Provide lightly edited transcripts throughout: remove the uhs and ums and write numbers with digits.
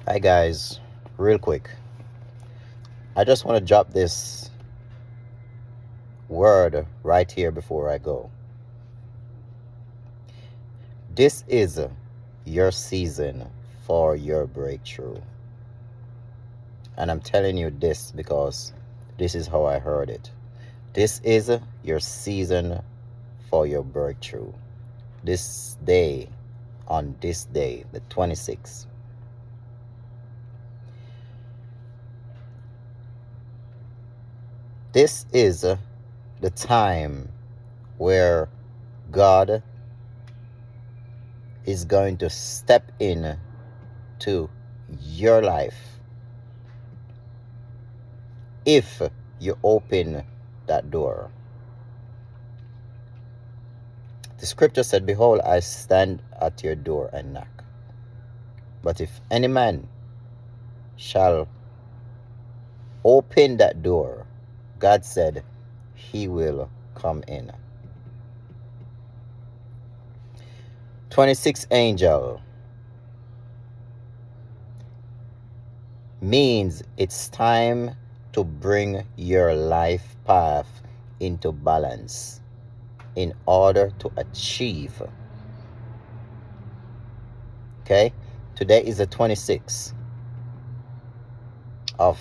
Hi guys, real quick. I just want to drop this word right here before I go. This is your season for your breakthrough. And I'm telling you this because this is how I heard it. This is your season for your breakthrough. This day, on this day, the 26th, this is the time where God is going to step in to your life if you open that door. The scripture said, "Behold, I stand at your door and knock. But if any man shall open that door," God said, "he will come in." 26 angel means it's time to bring your life path into balance in order to achieve. Okay? Today is the 26th of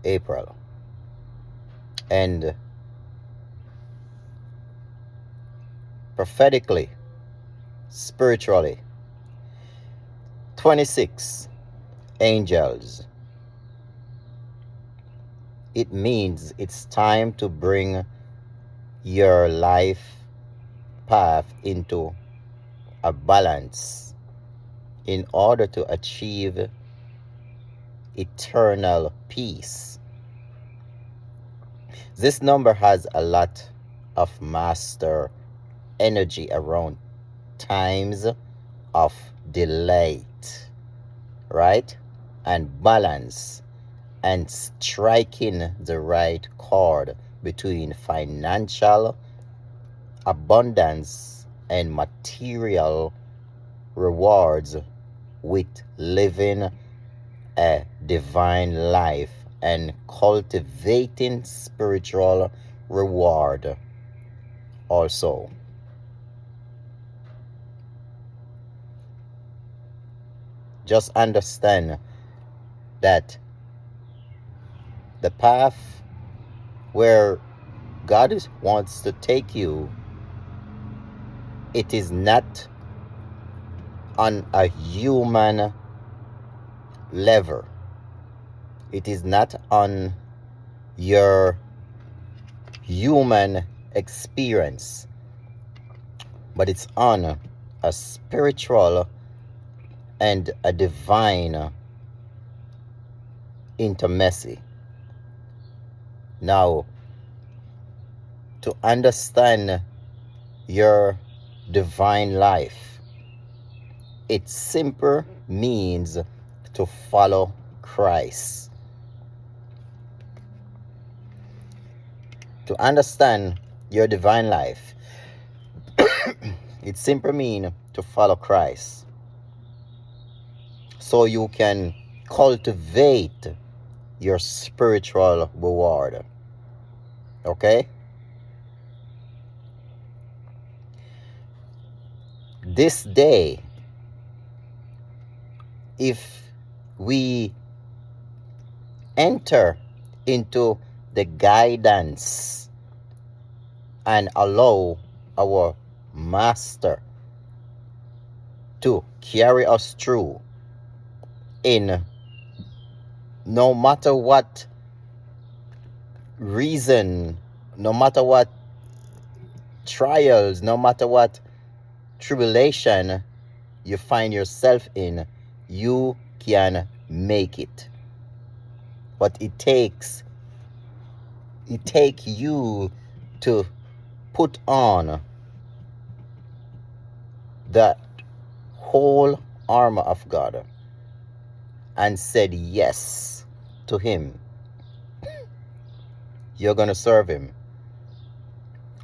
April. And prophetically, spiritually, 26 angels. It means it's time to bring your life path into a balance in order to achieve eternal peace. This number has a lot of master energy around times of delight, right? And balance and striking the right chord between financial abundance and material rewards with living a divine life and cultivating spiritual reward also. Just understand that the path where God wants to take you, it is not on a human level. It is not on your human experience, but it's on a spiritual and a divine intimacy. Now, to understand your divine life, it simply means to follow Christ. To understand your divine life, it simply means to follow Christ. So you can cultivate your spiritual reward. Okay? This day, if we enter into the guidance and allow our master to carry us through in no matter what reason, no matter what trials, no matter what tribulation you find yourself in, you can make it. But it takes you to put on the whole armor of God and said yes to him. You're going to serve him.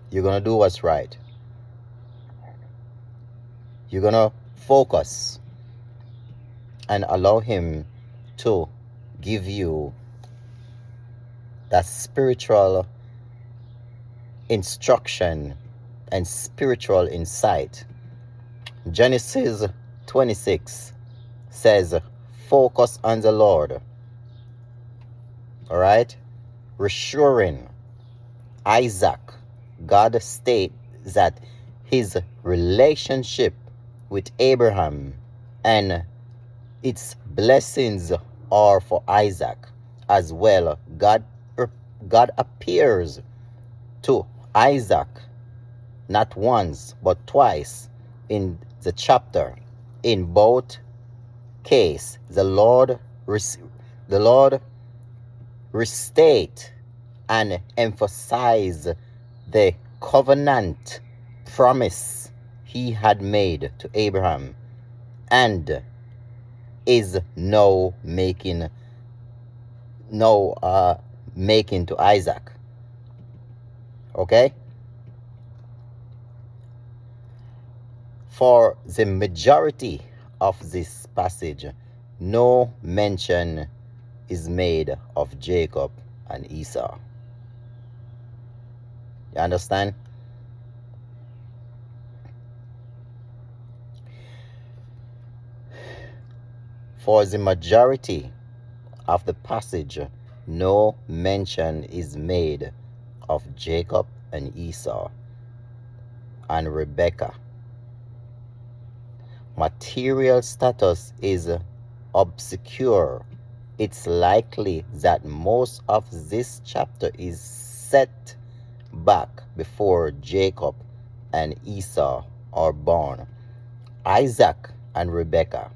You're going to do what's right. You're going to focus and allow him to give you that spiritual instruction and spiritual insight. Genesis 26 says, focus on the Lord. All right? Reassuring Isaac, God states that his relationship with Abraham and its blessings are for Isaac as well. God appears to Isaac not once but twice in the chapter. In both cases, the Lord restate and emphasize the covenant promise he had made to Abraham and is now making to Isaac. Okay? For the majority of this passage, no mention is made of Jacob and Esau. You understand? For the majority of the passage, no mention is made of Jacob and Esau and Rebekah. Material status is obscure. It's likely that most of this chapter is set back before Jacob and Esau are born. Isaac and Rebekah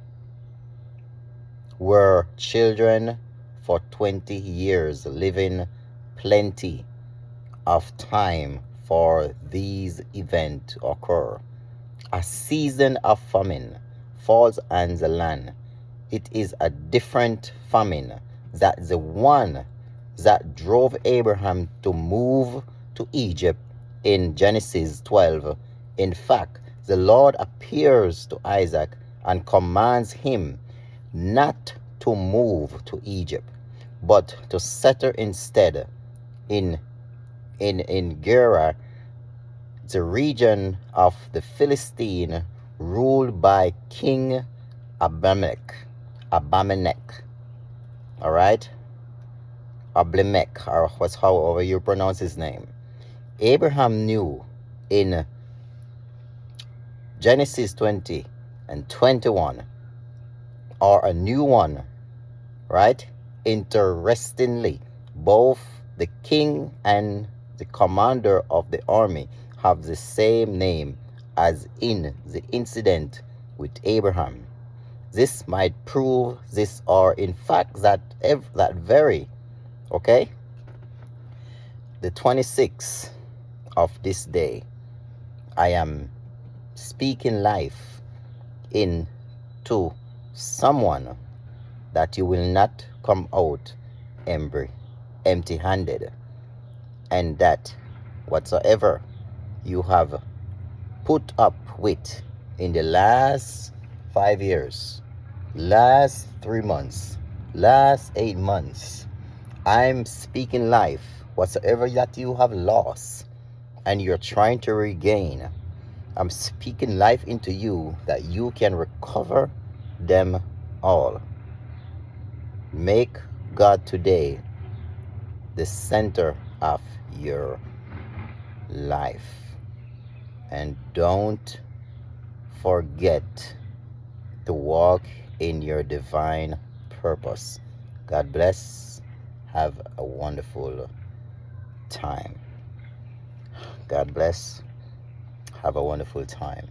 were children for 20 years, living plenty of time for these events to occur. A season of famine falls on the land. It is a different famine than the one that drove Abraham to move to Egypt in Genesis 12. In fact, the Lord appears to Isaac and commands him not to move to Egypt, but to settle instead in Gerar, the region of the Philistine ruled by King Abimelech. All right? Abimelech, or however you pronounce his name. Abraham knew in Genesis 20 and 21, or a new one, right? Interestingly, both the king and the commander of the army have the same name as in the incident with Abraham. This might prove this, or in fact that very, okay? The 26th of this day, I am speaking life into someone that you will not come out empty-handed, and that whatsoever you have put up with in the last 5 years, last 3 months, last 8 months, I'm speaking life. Whatsoever that you have lost and you're trying to regain, I'm speaking life into you that you can recover them all. Make God today the center of your life. And don't forget to walk in your divine purpose. God bless. Have a wonderful time. God bless. Have a wonderful time.